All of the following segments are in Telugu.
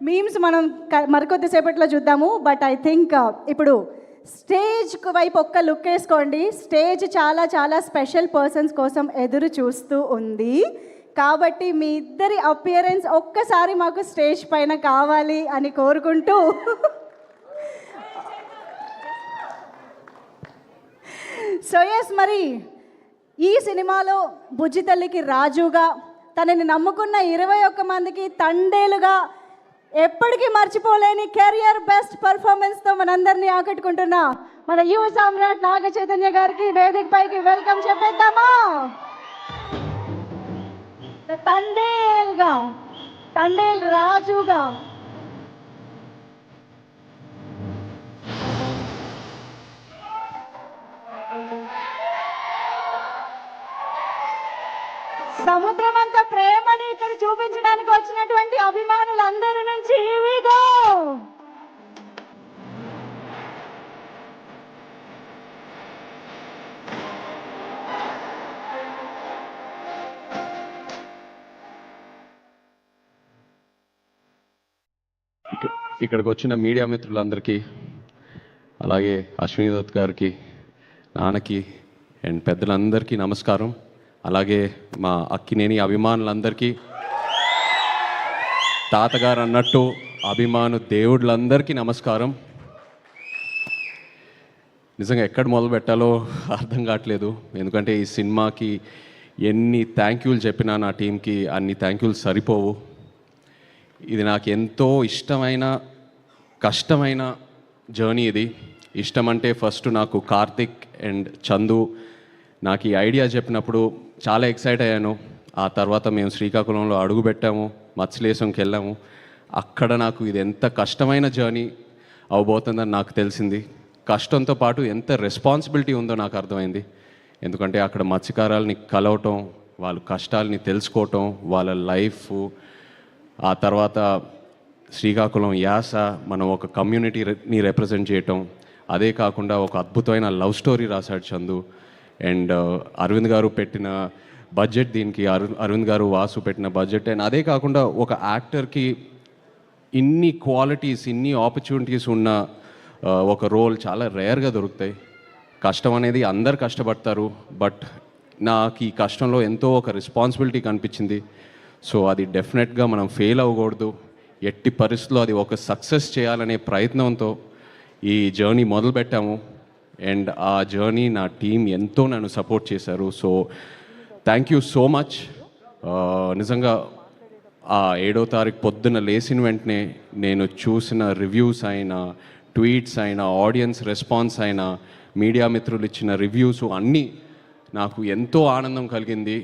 మీమ్స్ మనం మరికొద్దిసేపట్లో చూద్దాము. బట్ ఐ థింక్ ఇప్పుడు స్టేజ్ వైపు ఒక్క లుక్ వేసుకోండి. స్టేజ్ చాలా చాలా స్పెషల్ పర్సన్స్ కోసం ఎదురు చూస్తూ ఉంది. కాబట్టి మీ ఇద్దరి అపియరెన్స్ ఒక్కసారి మాకు స్టేజ్ పైన కావాలి అని కోరుకుంటూ సో ఎస్, మరి ఈ సినిమాలో బుజ్జి తల్లికి రాజుగా, తనని నమ్ముకున్న 21 మందికి తండేలుగా, ఎప్పటికీ మర్చిపోలేని కెరియర్ బెస్ట్ పర్ఫార్మెన్స్తో మనందరినీ ఆకట్టుకుంటున్న మన యువ సామ్రాట్ నాగ చైతన్య గారికి వేదిక పైకి వెల్కమ్ చెప్పేద్దామా? తండేలుగా, తండేలు రాజుగా సముద్రం అంత ప్రేమని ఇక్కడ చూపించడానికి వచ్చినటువంటి అభిమానులందరి నుంచి ఇవిగో ఇక్కడికి వచ్చిన మీడియా మిత్రులందరికీ, అలాగే అశ్విని దత్ గారికి, నాన్నకి అండ్ పెద్దలందరికీ నమస్కారం. అలాగే మా అక్కినేని అభిమానులందరికీ, తాతగారు అన్నట్టు అభిమాను దేవుళ్ళందరికీ నమస్కారం. నిజంగా ఎక్కడ మొదలు పెట్టాలో అర్థం కావట్లేదు. ఎందుకంటే ఈ సినిమాకి ఎన్ని థ్యాంక్ యూలు చెప్పినా నా టీంకి అన్ని థ్యాంక్ యూలు సరిపోవు. ఇది నాకు ఎంతో ఇష్టమైన, కష్టమైన జర్నీ. ఇది ఇష్టం అంటే ఫస్ట్ నాకు కార్తిక్ అండ్ చందు నాకు ఈ ఐడియా చెప్పినప్పుడు చాలా ఎక్సైట్ అయ్యాను. ఆ తర్వాత మేము శ్రీకాకుళంలో అడుగు పెట్టాము, మత్స్యలేశంకి వెళ్ళాము. అక్కడ నాకు ఇది ఎంత కష్టమైన జర్నీ అవబోతుందని నాకు తెలిసింది. కష్టంతో పాటు ఎంత రెస్పాన్సిబిలిటీ ఉందో నాకు అర్థమైంది. ఎందుకంటే అక్కడ మత్స్యకారులని కలవటం, వాళ్ళ కష్టాలని తెలుసుకోవటం, వాళ్ళ లైఫ్, ఆ తర్వాత శ్రీకాకుళం యాస, మనం ఒక కమ్యూనిటీని రిప్రజెంట్ చేయటం, అదే కాకుండా ఒక అద్భుతమైన లవ్ స్టోరీ రాశాడు చందు. అండ్ అరవింద్ గారు పెట్టిన బడ్జెట్ దీనికి, అరవింద్ గారు వాసు పెట్టిన బడ్జెట్. అండ్ అదే కాకుండా ఒక యాక్టర్కి ఇన్ని క్వాలిటీస్, ఇన్ని ఆపర్చునిటీస్ ఉన్న ఒక రోల్ చాలా రేర్గా దొరుకుతాయి. కష్టం అనేది అందరు కష్టపడతారు, బట్ నాకు ఈ కష్టంలో ఎంతో ఒక రెస్పాన్సిబిలిటీ కనిపించింది. సో అది డెఫినెట్గా మనం ఫెయిల్ అవ్వకూడదు, ఎట్టి పరిస్థితుల్లో అది ఒక సక్సెస్ చేయాలనే ప్రయత్నంతో ఈ జర్నీ మొదలుపెట్టాము. అండ్ ఆ జర్నీ నా టీం ఎంతో నన్ను సపోర్ట్ చేశారు. So thank you so much. నిజంగా ఆ 7వ తారీఖు పొద్దున్న లేచిన వెంటనే నేను చూసిన రివ్యూస్ అయినా, ట్వీట్స్ అయినా, ఆడియన్స్ రెస్పాన్స్ అయినా, మీడియా మిత్రులు ఇచ్చిన రివ్యూస్ అన్నీ నాకు ఎంతో ఆనందం కలిగింది.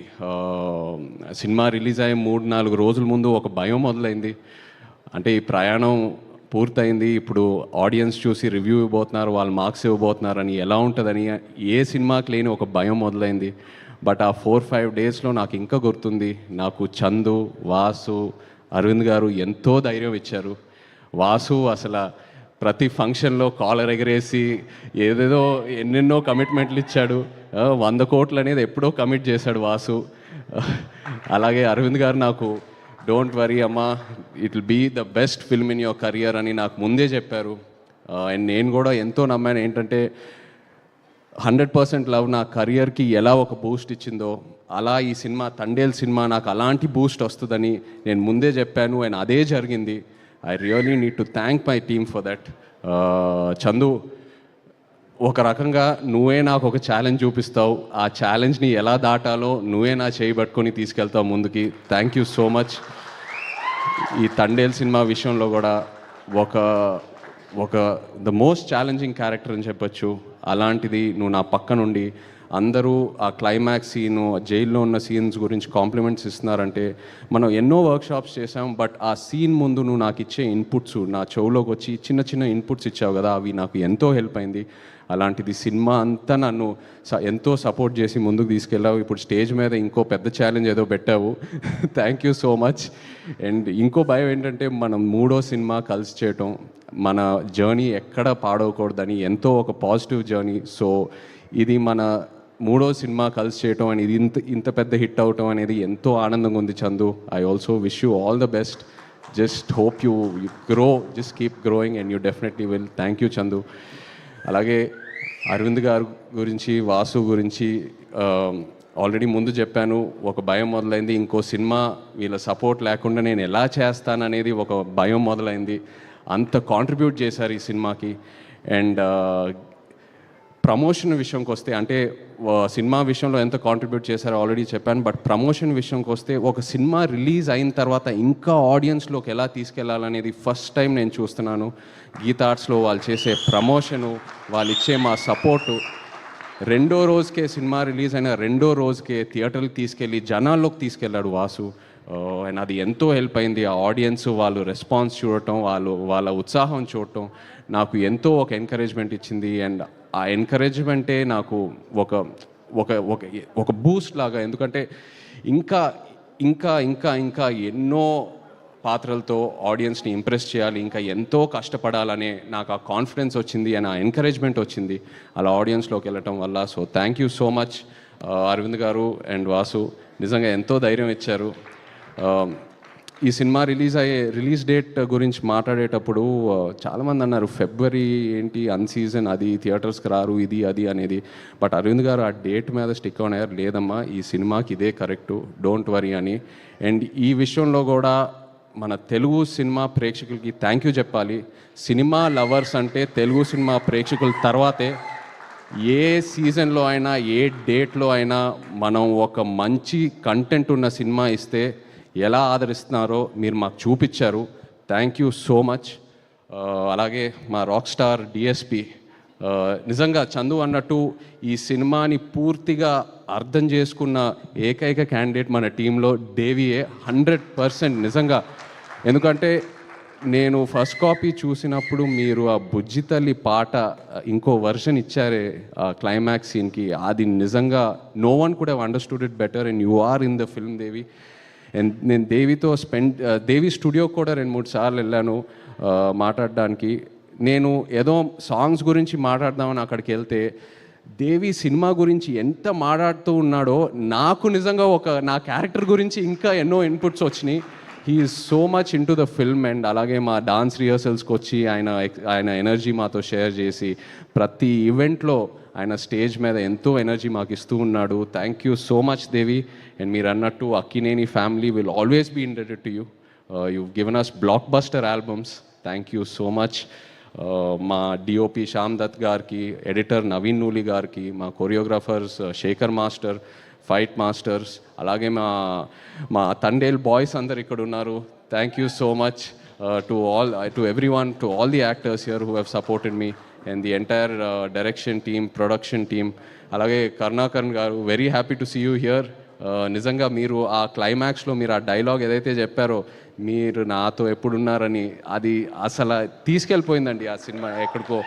సినిమా రిలీజ్ అయ్యే 3-4 రోజుల ముందు ఒక భయం మొదలైంది. అంటే ఈ ప్రయాణం పూర్తయింది, ఇప్పుడు ఆడియన్స్ చూసి రివ్యూ ఇవ్వబోతున్నారు, వాళ్ళు మార్క్స్ ఇవ్వబోతున్నారని, ఎలా ఉంటుందని ఏ సినిమాకి లేని ఒక భయం మొదలైంది. బట్ ఆ 4-5 డేస్లో నాకు ఇంకా గుర్తుంది, నాకు చందు, వాసు, అరవింద్ గారు ఎంతో ధైర్యం ఇచ్చారు. వాసు అసలు ప్రతి ఫంక్షన్లో కాలర్ ఎగరేసి ఏదేదో ఎన్నెన్నో కమిట్మెంట్లు ఇచ్చాడు. 100 కోట్లు అనేది ఎప్పుడో కమిట్ చేశాడు వాసు. అలాగే అరవింద్ గారు నాకు డోంట్ వరీ అమ్మా, it will be the best film in your career అని నాకు ముందే చెప్పారు. అండ్ నేను కూడా ఎంతో నమ్మాను. ఏంటంటే 100% లవ్ నా కెరియర్కి ఎలా ఒక బూస్ట్ ఇచ్చిందో, అలా ఈ సినిమా తండేల్ సినిమా నాకు అలాంటి బూస్ట్ వస్తుందని నేను ముందే చెప్పాను. అండ్ అదే జరిగింది. I really need to thank my team for that. Chandu, ఒక రకంగా నువ్వే నాకు ఒక ఛాలెంజ్ చూపిస్తావు, ఆ ఛాలెంజ్ని ఎలా దాటాలో నువ్వే నా చేయి పట్టుకొని తీసుకెళ్తావు ముందుకి. Thank you so much. ఈ తండేల్ సినిమా విషయంలో కూడా ఒక ద మోస్ట్ ఛాలెంజింగ్ క్యారెక్టర్ అని చెప్పొచ్చు. అలాంటిది నువ్వు నా పక్క నుండి అందరూ ఆ క్లైమాక్స్ సీను, జైల్లో ఉన్న సీన్స్ గురించి కాంప్లిమెంట్స్ ఇస్తున్నారంటే, మనం ఎన్నో వర్క్షాప్స్ చేసాం, బట్ ఆ సీన్ ముందు నువ్వు నాకు ఇచ్చే ఇన్పుట్స్, నా చెవులోకి వచ్చి చిన్న చిన్న ఇన్పుట్స్ ఇచ్చావు కదా, అవి నాకు ఎంతో హెల్ప్ అయింది. అలాంటిది సినిమా అంతా నన్ను ఎంతో సపోర్ట్ చేసి ముందుకు తీసుకెళ్ళావు. ఇప్పుడు స్టేజ్ మీద ఇంకో పెద్ద ఛాలెంజ్ ఏదో పెట్టావు. Thank you so much. And ఇంకో భయం ఏంటంటే, మనం 3వ సినిమా కలిసి చేయటం, మన జర్నీ ఎక్కడ పాడవకూడదని, ఎంతో ఒక పాజిటివ్ జర్నీ. సో ఇది మన 3వ సినిమా కలిసి చేయటం అని, ఇది ఇంత పెద్ద హిట్ అవటం అనేది ఎంతో ఆనందంగా ఉంది Chandu. I also wish you all the best. Just hope you grow, just keep growing and you definitely will. Thank you Chandu. అలాగే అరవింద్ గారు గురించి, వాసు గురించి ఆల్రెడీ ముందు చెప్పాను. ఒక భయం మొదలైంది, ఇంకో సినిమా వీళ్ళ సపోర్ట్ లేకుండా నేను ఎలా చేస్తాననేది ఒక భయం మొదలైంది. అంత కాంట్రిబ్యూట్ చేశారు ఈ సినిమాకి. అండ్ ప్రమోషన్ విషయంకి వస్తే, అంటే సినిమా విషయంలో ఎంత కాంట్రిబ్యూట్ చేశారో ఆల్రెడీ చెప్పాను, బట్ ప్రమోషన్ విషయంకి వస్తే ఒక సినిమా రిలీజ్ అయిన తర్వాత ఇంకా ఆడియన్స్లోకి ఎలా తీసుకెళ్లాలనేది ఫస్ట్ టైం నేను చూస్తున్నాను. గీతా ఆర్ట్స్లో వాళ్ళు చేసే ప్రమోషను, వాళ్ళు ఇచ్చే మా సపోర్టు, రెండో రోజుకే సినిమా రిలీజ్ అయిన రెండో రోజుకే థియేటర్కి తీసుకెళ్ళి జనాల్లోకి తీసుకెళ్ళాడు వాసు. అండ్ అది ఎంతో హెల్ప్ అయింది. ఆ ఆడియన్స్ వాళ్ళు రెస్పాన్స్ చూడటం, వాళ్ళ ఉత్సాహం చూడటం నాకు ఎంతో ఒక ఎంకరేజ్మెంట్ ఇచ్చింది. అండ్ ఆ ఎంకరేజ్మెంటే నాకు ఒక ఒక ఒక ఒక బూస్ట్ లాగా. ఎందుకంటే ఇంకా ఇంకా ఇంకా ఇంకా ఎన్నో పాత్రలతో ఆడియన్స్ని ఇంప్రెస్ చేయాలి, ఇంకా ఎంతో కష్టపడాలనే నాకు ఆ కాన్ఫిడెన్స్ వచ్చింది అండ్ ఆ ఎంకరేజ్మెంట్ వచ్చింది అలా ఆడియన్స్లోకి వెళ్ళటం వల్ల. So thank you so much Aravind garu and Vasu, నిజంగా ఎంతో ధైర్యం ఇచ్చారు. ఈ సినిమా రిలీజ్ డేట్ గురించి మాట్లాడేటప్పుడు చాలామంది అన్నారు ఫిబ్రవరి ఏంటి అన్సీజన్, అది థియేటర్స్కి రారు, ఇది అది అనేది. బట్ అరవింద్ గారు ఆ డేట్ మీద స్టిక్ ఆన్ అయ్యారు, లేదమ్మా ఈ సినిమాకి ఇదే కరెక్టు, డోంట్ వరీ అని. అండ్ ఈ విషయంలో కూడా మన తెలుగు సినిమా ప్రేక్షకులకి థ్యాంక్ యూ చెప్పాలి. సినిమా లవర్స్ అంటే తెలుగు సినిమా ప్రేక్షకుల తర్వాతే. ఏ సీజన్లో అయినా, ఏ డేట్లో అయినా మనం ఒక మంచి కంటెంట్ ఉన్న సినిమా ఇస్తే ఎలా ఆదరిస్తున్నారో మీరు మాకు చూపించారు. Thank you so much. అలాగే మా రాక్ స్టార్ డిఎస్పి, నిజంగా చందు అన్నట్టు ఈ సినిమాని పూర్తిగా అర్థం చేసుకున్న ఏకైక క్యాండిడేట్ మన టీంలో దేవియే, 100% నిజంగా. ఎందుకంటే నేను ఫస్ట్ కాపీ చూసినప్పుడు మీరు ఆ బుజ్జి తల్లి పాట ఇంకో వర్షన్ ఇచ్చారే ఆ క్లైమాక్స్ సీన్కి, అది నిజంగా no one could have understood it better and you are in the film Devi. And నేను దేవితో దేవి స్టూడియోకి కూడా 2-3 సార్లు వెళ్ళాను మాట్లాడడానికి. నేను ఏదో సాంగ్స్ గురించి మాట్లాడదామని అక్కడికి వెళ్తే దేవి సినిమా గురించి ఎంత మాట్లాడుతూ ఉన్నాడో నాకు నిజంగా నా క్యారెక్టర్ గురించి ఇంకా ఎన్నో ఇన్పుట్స్ వచ్చినాయి. He is so much in to the film. And అలాగే మా డాన్స్ రిహర్సల్స్కి వచ్చి ఆయన ఎనర్జీ మాతో షేర్ చేసి ప్రతి ఈవెంట్లో ఆయన స్టేజ్ మీద ఎంతో ఎనర్జీ మాకు ఇస్తూ ఉన్నాడు. Thank you so much Devi. And మీరు అన్నట్టు Akkineni family will always be indebted to you. you've given us blockbuster albums. Thank you so much. మా డిఓపి శ్యామ్ దత్ గారికి, ఎడిటర్ నవీన్ నూలి గారికి, మా choreographers Sekhar master, fight masters, అలాగే మా తండేల్ బాయ్స్ అందరు ఇక్కడ ఉన్నారు. Thank you so much to everyone, to all the actors here who have supported me and the entire direction team, production team. అలాగే Karunakaran garu, very happy to see you here. నిజంగా మీరు ఆ క్లైమాక్స్లో మీరు ఆ డైలాగ్ ఏదైతే చెప్పారో, మీరు నాతో ఎప్పుడున్నారని, అది అసలు తీసుకెళ్ళిపోయిందండి ఆ సినిమా ఎక్కడికో.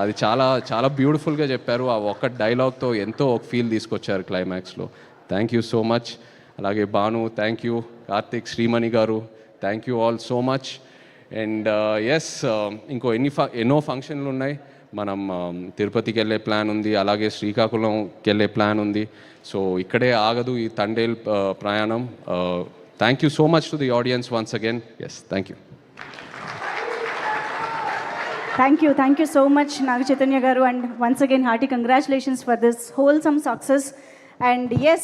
అది చాలా చాలా బ్యూటిఫుల్గా చెప్పారు. ఆ ఒక్క డైలాగ్తో ఎంతో ఒక ఫీల్ తీసుకొచ్చారు క్లైమాక్స్లో. Thank you so much. అలాగే Bhanu, thank you. Karthik, Srimani garu, thank you all so much. And yes, ఇంకో ఎన్నో ఫంక్షన్లు ఉన్నాయి. మనం తిరుపతికి వెళ్ళే ప్లాన్ ఉంది, అలాగే శ్రీకాకుళంకి వెళ్ళే ప్లాన్ ఉంది. సో ఇక్కడే ఆగదు ఈ తండేల్ ప్రయాణం. Thank you so much to the audience once again. Yes, thank you. Thank you so much, Naga Chaitanya garu, and once again hearty congratulations for this wholesome success. And yes,